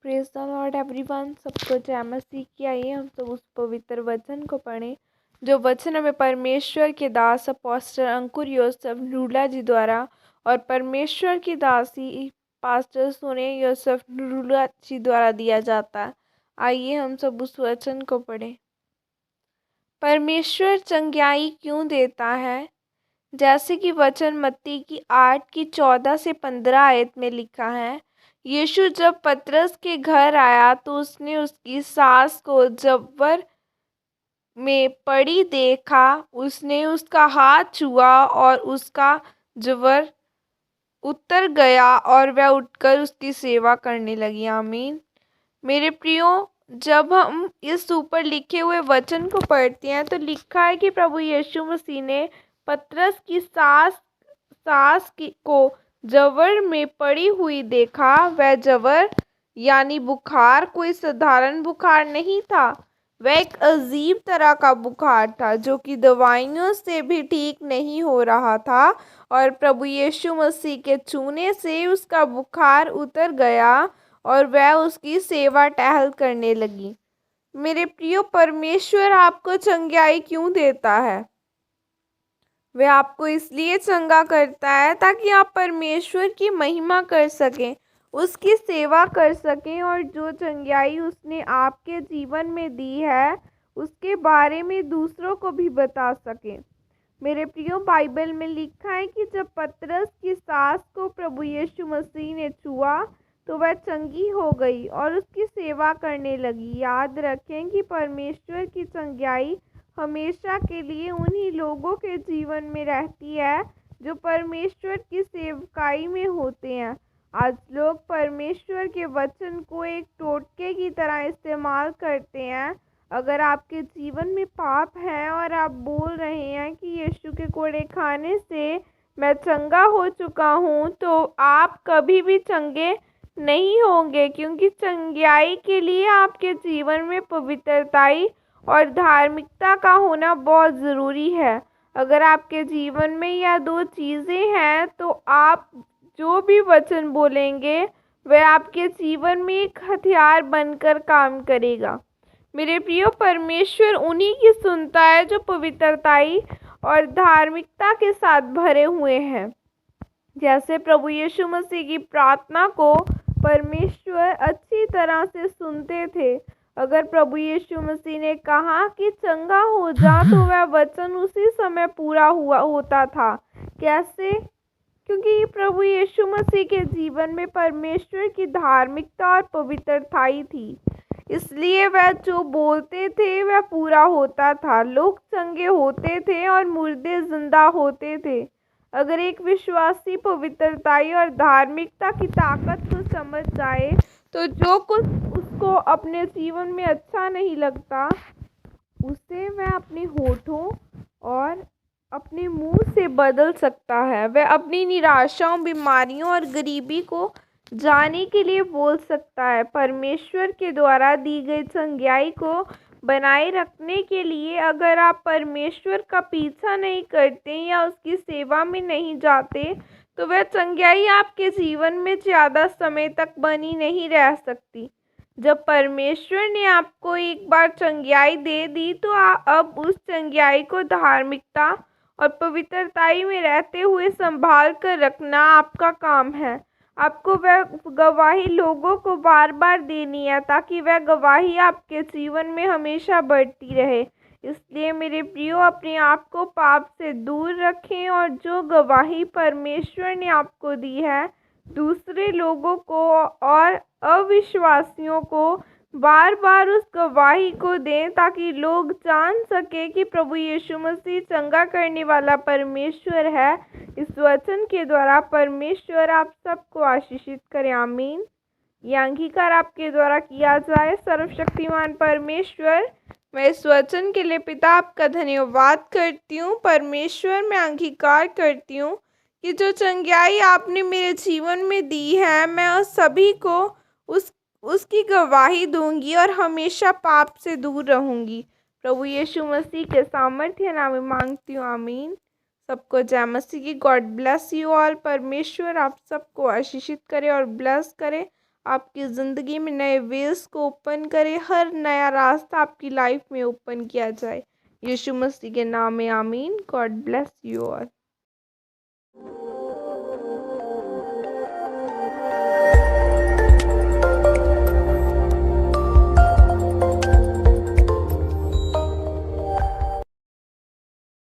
Praise the Lord everyone. सबको जय मसीह की। आइए हम सब उस पवित्र वचन को पढ़ें जो वचन हमें परमेश्वर के दास अपोस्टल अंकुर योसेफ नरूला जी द्वारा और परमेश्वर की दासी पास्टर सोने योसेफ नरूला जी द्वारा दिया जाता है। आइए हम सब उस वचन को पढ़ें। परमेश्वर चंगाई क्यों देता है? जैसे कि वचन मत्ती की 8 की 14 से 15 आयत में लिखा है, यीशु जब पतरस के घर आया तो उसने उसकी सास को जबर में पड़ी देखा। उसने उसका हाथ छुआ और उसका जबर उतर गया और वह उठकर उसकी सेवा करने लगी। आमीन। मेरे प्रियो, जब हम इस ऊपर लिखे हुए वचन को पढ़ते हैं तो लिखा है कि प्रभु यीशु मसीह ने पतरस की सास को जबर में पड़ी हुई देखा। वह जबर यानी बुखार कोई साधारण बुखार नहीं था। वह एक अजीब तरह का बुखार था जो कि दवाइयों से भी ठीक नहीं हो रहा था और प्रभु यीशु मसीह के छूने से उसका बुखार उतर गया और वह उसकी सेवा टहल करने लगी। मेरे प्रियो, परमेश्वर आपको चंगाई क्यों देता है? वह आपको इसलिए चंगा करता है ताकि आप परमेश्वर की महिमा कर सकें, उसकी सेवा कर सकें और जो चंगाई उसने आपके जीवन में दी है उसके बारे में दूसरों को भी बता सकें। मेरे प्रियो, बाइबल में लिखा है कि जब पतरस की सास को प्रभु यीशु मसीह ने छुआ तो वह चंगी हो गई और उसकी सेवा करने लगी। याद रखें कि परमेश्वर की चंगाई हमेशा के लिए उन्हीं लोगों के जीवन में रहती है जो परमेश्वर की सेवकाई में होते हैं। आज लोग परमेश्वर के वचन को एक टोटके की तरह इस्तेमाल करते हैं। अगर आपके जीवन में पाप है और आप बोल रहे हैं कि यीशु के कोड़े खाने से मैं चंगा हो चुका हूँ, तो आप कभी भी चंगे नहीं होंगे, क्योंकि चंगाई के लिए आपके जीवन में पवित्रताई और धार्मिकता का होना बहुत ज़रूरी है। अगर आपके जीवन में यह दो चीज़ें हैं तो आप जो भी वचन बोलेंगे वह आपके जीवन में एक हथियार बनकर काम करेगा। मेरे प्रियो, परमेश्वर उन्हीं की सुनता है जो पवित्रताई और धार्मिकता के साथ भरे हुए हैं। जैसे प्रभु यीशु मसीह की प्रार्थना को परमेश्वर अच्छी तरह से सुनते थे। अगर प्रभु यीशु मसीह ने कहा कि चंगा हो जा तो वह वचन उसी समय पूरा हुआ होता था। कैसे? क्योंकि प्रभु यीशु मसीह के जीवन में परमेश्वर की धार्मिकता और पवित्रताई थी, इसलिए वह जो बोलते थे वह पूरा होता था। लोग चंगे होते थे और मुर्दे जिंदा होते थे। अगर एक विश्वासी पवित्रताई और धार्मिकता की ताकत को समझ जाए तो जो कुछ उसको अपने जीवन में अच्छा नहीं लगता उसे वह अपने होठों और अपने मुंह से बदल सकता है। वह अपनी निराशाओं, बीमारियों और गरीबी को जाने के लिए बोल सकता है। परमेश्वर के द्वारा दी गई चंगाई को बनाए रखने के लिए अगर आप परमेश्वर का पीछा नहीं करते या उसकी सेवा में नहीं जाते तो वह चंगाई आपके जीवन में ज़्यादा समय तक बनी नहीं रह सकती। जब परमेश्वर ने आपको एक बार चंगाई दे दी तो अब उस चंगाई को धार्मिकता और पवित्रताई में रहते हुए संभाल कर रखना आपका काम है। आपको वह गवाही लोगों को बार बार देनी है ताकि वह गवाही आपके जीवन में हमेशा बढ़ती रहे। इसलिए मेरे प्रियो, अपने आप को पाप से दूर रखें और जो गवाही परमेश्वर ने आपको दी है दूसरे लोगों को और अविश्वासियों को बार बार उस गवाही को दें ताकि लोग जान सके कि प्रभु यीशु मसीह चंगा करने वाला परमेश्वर है। इस वचन के द्वारा परमेश्वर आप सबको आशीषित करे। आमीन। यह अंगीकार आपके द्वारा किया जाए। सर्वशक्तिमान परमेश्वर, मैं इस वचन के लिए पिता आपका धन्यवाद करती हूँ। परमेश्वर, मैं अंगीकार करती हूँ कि जो चंगाई आपने मेरे जीवन में दी है मैं उस सभी को उसकी गवाही दूंगी और हमेशा पाप से दूर रहूंगी। प्रभु यीशु मसीह के सामर्थ्य नाम में मांगती हूँ। आमीन। सबको जय मसीह की। God bless you all. परमेश्वर आप सबको आशीषित करे और ब्लेस करे। आपकी ज़िंदगी में नए वेज़ को ओपन करे, हर नया रास्ता आपकी लाइफ में ओपन किया जाए। यीशु मसीह के नाम में आमीन। God bless you all.